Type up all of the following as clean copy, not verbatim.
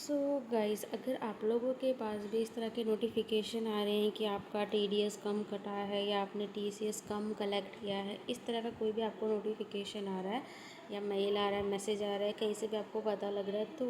So guys, अगर आप लोगों के पास भी इस तरह के नोटिफिकेशन आ रहे हैं कि आपका टीडीएस कम कटा है या आपने टीसीएस कम कलेक्ट किया है, इस तरह का कोई भी आपको नोटिफिकेशन आ रहा है या मेल आ रहा है, मैसेज आ रहा है, कहीं से भी आपको पता लग रहा है, तो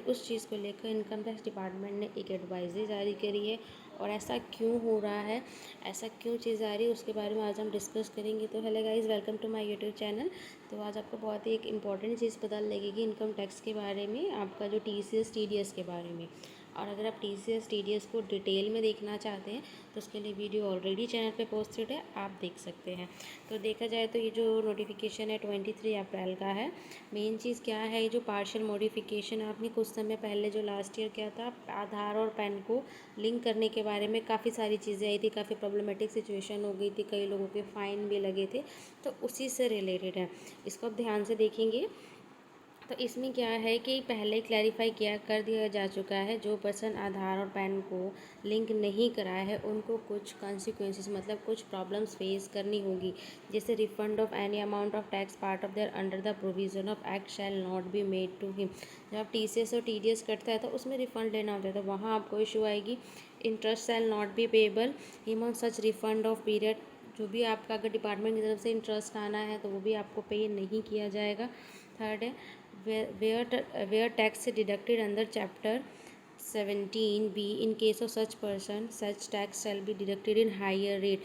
उस चीज़ को लेकर इनकम टैक्स डिपार्टमेंट ने एक एडवाइजरी जारी करी है। और ऐसा क्यों हो रहा है, ऐसा क्यों चीज़ आ रही है, उसके बारे में आज हम डिस्कस करेंगे। तो hello guys, welcome to my YouTube channel. तो आज आपको बहुत ही एक इम्पॉर्टेंट चीज़ पता लगेगी इनकम टैक्स के बारे में, आपका जो टीसीएस टीडीएस के बारे में। और अगर आप टीसीएस टीडीएस को डिटेल में देखना चाहते हैं तो उसके लिए वीडियो ऑलरेडी चैनल पे पोस्टेड है, आप देख सकते हैं। तो देखा जाए तो ये जो नोटिफिकेशन है 23 अप्रैल का है। मेन चीज़ क्या है, ये जो पार्शियल मॉडिफिकेशन आपने कुछ समय पहले जो लास्ट ईयर किया था, आधार और पैन को लिंक करने के बारे में काफ़ी सारी चीज़ें आई थी, काफ़ी प्रॉब्लमेटिक सिचुएशन हो गई थी, कई लोगों के फ़ाइन भी लगे थे। तो उसी से रिलेटेड है, इसको आप ध्यान से देखेंगे। तो इसमें क्या है कि पहले क्लैरिफाई कर दिया जा चुका है, जो पर्सन आधार और पैन को लिंक नहीं कराया है उनको कुछ कॉन्सिक्वेंसेस, मतलब कुछ प्रॉब्लम्स फेस करनी होगी। जैसे refund of any amount of tax part of their under the provision of act shall not be made to him. जब आप टीसीएस और टीडीएस कटता है तो उसमें रिफंड लेना होता है, तो वहाँ आपको इशू आएगी। Interest shell not be payable him on such refund of period. जो भी आपका अगर डिपार्टमेंट की तरफ से इंटरेस्ट आना है तो वो भी आपको पे नहीं किया जाएगा। थर्ड है, where tax deducted under chapter 17B in case of such person, such tax shall be deducted in higher rate।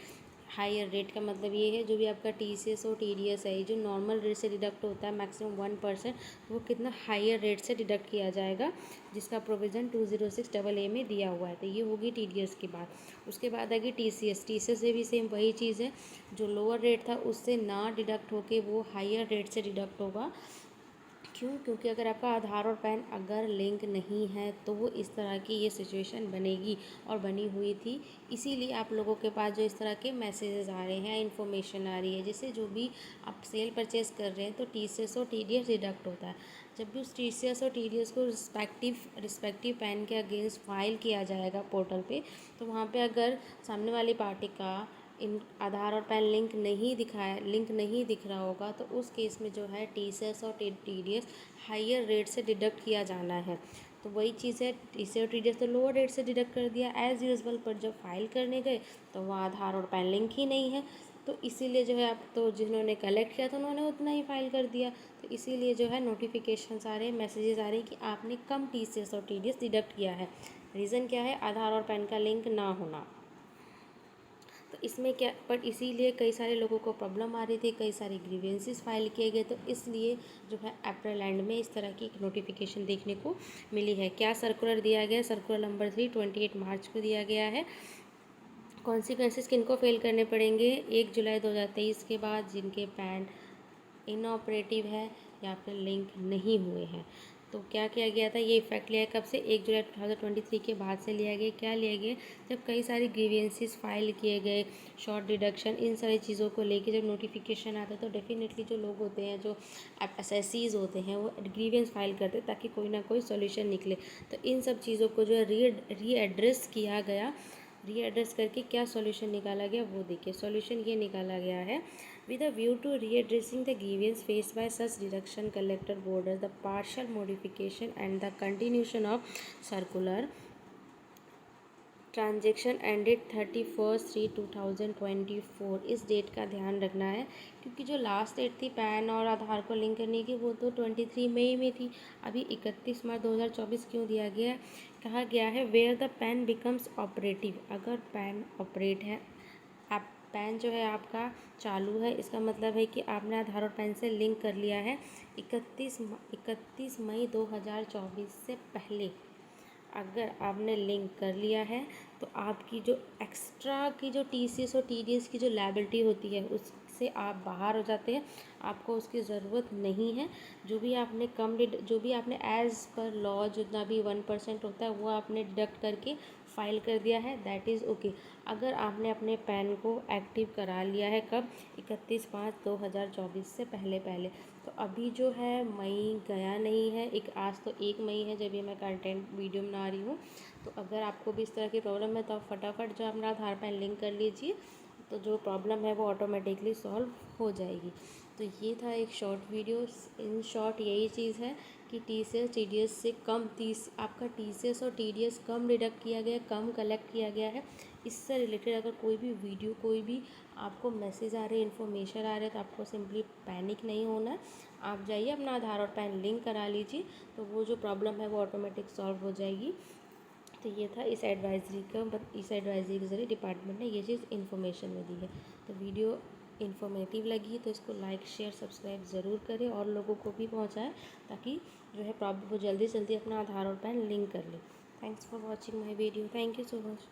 Higher rate का मतलब ये है, जो भी आपका टीसीएस और टीडीएस है, जो नॉर्मल रेट से डिडक्ट होता है मैक्सिमम 1%, वो कितना हायर रेट से डिडक्ट किया जाएगा, जिसका प्रोविज़न 206AA में दिया हुआ है। तो ये होगी टीडीएस की बात। उसके बाद आएगी टीसीएस। टीसीएस से भी सेम वही चीज़ है, जो लोअर रेट था उससे ना डिडक्ट होके वो हायर रेट से डिडक्ट होगा। क्यों? क्योंकि अगर आपका आधार और पैन अगर लिंक नहीं है तो वो इस तरह की ये सिचुएशन बनेगी और बनी हुई थी। इसीलिए आप लोगों के पास जो इस तरह के मैसेजेस आ रहे हैं, इन्फॉर्मेशन आ रही है, जैसे जो भी आप सेल परचेज़ कर रहे हैं तो टीसीएस और टीडीएस डिडक्ट होता है। जब भी उस टीसीएस और टीडीएस को रिस्पेक्टिव पैन के अगेंस्ट फाइल किया जाएगा पोर्टल पे, तो वहाँ पे अगर सामने वाली पार्टी का इन आधार और पैन लिंक नहीं दिख रहा होगा, तो उस केस में जो है टीसीएस और टीडीएस हायर रेट से डिडक्ट किया जाना है। तो वही चीज़ है, टीसीएस और टीडीएस तो लोअर रेट से डिडक्ट कर दिया एज़ यूजुअल, पर जब फाइल करने गए तो वहाँ आधार और पैन लिंक ही नहीं है। तो इसीलिए जो है, आप तो जिन्होंने कलेक्ट किया था उन्होंने उतना ही फाइल कर दिया। तो इसीलिए जो है नोटिफिकेशंस आ रहे हैं, मैसेजेस आ रहे हैं कि आपने कम टीसीएस और टीडीएस डिडक्ट किया है। रीज़न क्या है? आधार और पैन का लिंक ना होना। तो इसमें क्या, पर इसीलिए कई सारे लोगों को प्रॉब्लम आ रही थी, कई सारे ग्रीवेंसेस फाइल किए गए, तो इसलिए जो है अप्रैल एंड में इस तरह की एक नोटिफिकेशन देखने को मिली है। क्या सर्कुलर दिया गया? सर्कुलर नंबर 3 28 मार्च को दिया गया है। कॉन्सिक्वेंसेस किनको फेल करने पड़ेंगे? 1 जुलाई 2023 के बाद जिनके पैन इनऑपरेटिव है या फिर लिंक नहीं हुए हैं। तो क्या किया गया था? ये इफेक्ट लिया कब से? 1 जुलाई 2023 के बाद से लिया गया। क्या लिया गया? जब कई सारे ग्रीवेंसेस फाइल किए गए, शॉर्ट डिडक्शन, इन सारी चीज़ों को लेके जब नोटिफिकेशन आता है तो डेफिनेटली जो लोग होते हैं, जो एसएससीज होते हैं, वो ग्रीवेंस फाइल करते हैं ताकि कोई ना कोई सोल्यूशन निकले। तो इन सब चीज़ों को जो है रीएड्रेस किया गया। रीएड्रेस करके क्या सॉल्यूशन निकाला गया वो देखिए। सॉल्यूशन ये निकाला गया है, with a view to readdressing the grievance faced by such deduction collector borders, the partial modification and the continuation of circular transaction ended 31/3/2024। इस डेट का ध्यान रखना है, क्योंकि जो लास्ट डेट थी पैन और आधार को लिंक करने की वो तो 23 मई में थी। अभी 31 मार्च 2024 क्यों दिया गया है? कहा गया है where the PAN becomes operative. अगर पैन ऑपरेट है, आप पैन जो है आपका चालू है, इसका मतलब है कि आपने आधार और पैन से लिंक कर लिया है 31 मई 2024 से पहले। अगर आपने लिंक कर लिया है तो आपकी जो एक्स्ट्रा की जो टीसीएस और टीडीएस की जो लायबिलिटी होती है उससे आप बाहर हो जाते हैं, आपको उसकी ज़रूरत नहीं है। जो भी आपने एज़ पर लॉ जितना भी 1% होता है वो आपने डिडक्ट करके फाइल कर दिया है, दैट इज़ ओके। अगर आपने अपने पैन को एक्टिव करा लिया है कब? 31 मार्च 2024 से पहले। तो अभी जो है मई गया नहीं है, आज तो 1 मई है जब ये मैं कंटेंट वीडियो बना रही हूँ। तो अगर आपको भी इस तरह की प्रॉब्लम है तो आप फटाफट जो अपना आधार पैन लिंक कर लीजिए, तो जो प्रॉब्लम है वो ऑटोमेटिकली सॉल्व हो जाएगी। तो ये था एक शॉर्ट वीडियो। इन शॉर्ट यही चीज़ है कि टीसीएस टीडीएस से कम आपका टीसीएस और टीडीएस कम डिडक्ट किया गया है, कम कलेक्ट किया गया है। इससे रिलेटेड अगर कोई भी वीडियो, कोई भी आपको मैसेज आ रहे, इन्फॉर्मेशन आ रहे हैं, तो आपको सिंपली पैनिक नहीं होना है। आप जाइए अपना आधार और पैन लिंक करा लीजिए, तो वो जो प्रॉब्लम है वो ऑटोमेटिक सॉल्व हो जाएगी। तो ये था इस एडवाइजरी के ज़रिए डिपार्टमेंट ने ये चीज़ इन्फॉर्मेशन में दी है। तो वीडियो इन्फॉर्मेटिव लगी तो इसको लाइक शेयर सब्सक्राइब ज़रूर करें और लोगों को भी पहुंचाएं, ताकि जो है प्रॉब्लम वो जल्दी से जल्दी अपना आधार और पैन लिंक कर ले। Thanks for watching my video. Thank you so much.